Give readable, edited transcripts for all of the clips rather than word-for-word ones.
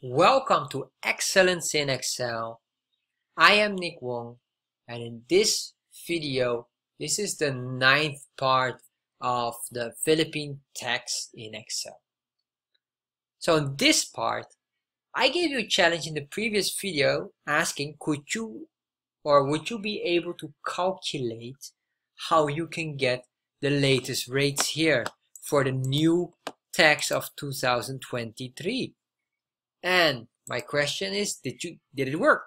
Welcome to Excellence in Excel. I am Nick Wong, and in this video, this is the 9th part of the Philippine text in Excel. So in this part, I gave you a challenge in the previous video asking would you be able to calculate how you can get the latest rates here for the new tax of 2023. And my question is, did it work?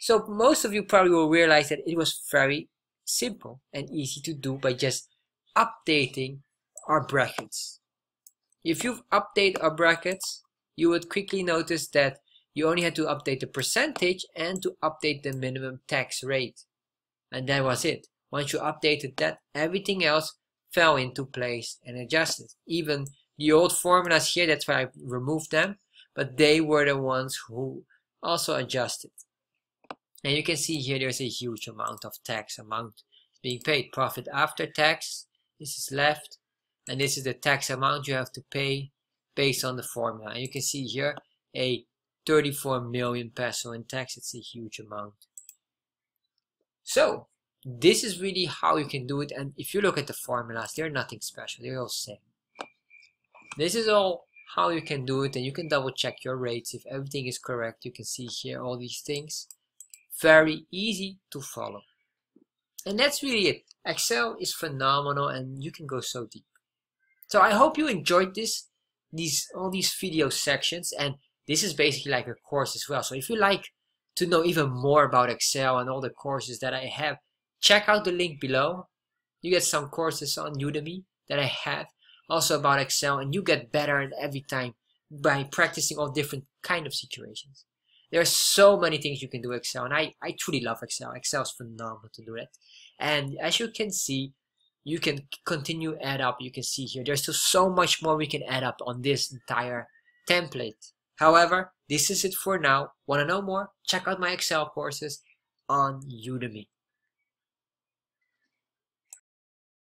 So most of you probably will realize that it was very simple and easy to do by just updating our brackets. If you've updated our brackets, you would quickly notice that you only had to update the percentage and to update the minimum tax rate. And that was it. Once you updated that, everything else fell into place and adjusted. Even the old formulas here, that's why I removed them, but they were the ones who also adjusted. And you can see here there's a huge amount of tax amount being paid. Profit after tax, this is left, and this is the tax amount you have to pay based on the formula. And you can see here a 34 million peso in tax. It's a huge amount. So this is really how you can do it. And if you look at the formulas, they're nothing special. They're all the same. This is all how you can do it, and you can double check your rates if everything is correct. You can see here all these things. Very easy to follow. And that's really it. Excel is phenomenal and you can go so deep. So I hope you enjoyed all these video sections, and this is basically like a course as well. So if you like to know even more about Excel and all the courses that I have, check out the link below. You get some courses on Udemy that I have also about Excel, and you get better every time by practicing all different kind of situations. There are so many things you can do with Excel, and I truly love Excel. Excel is phenomenal to do that. And as you can see, you can continue add up. You can see here, there's still so much more we can add up on this entire template. However, this is it for now. Want to know more? Check out my Excel courses on Udemy.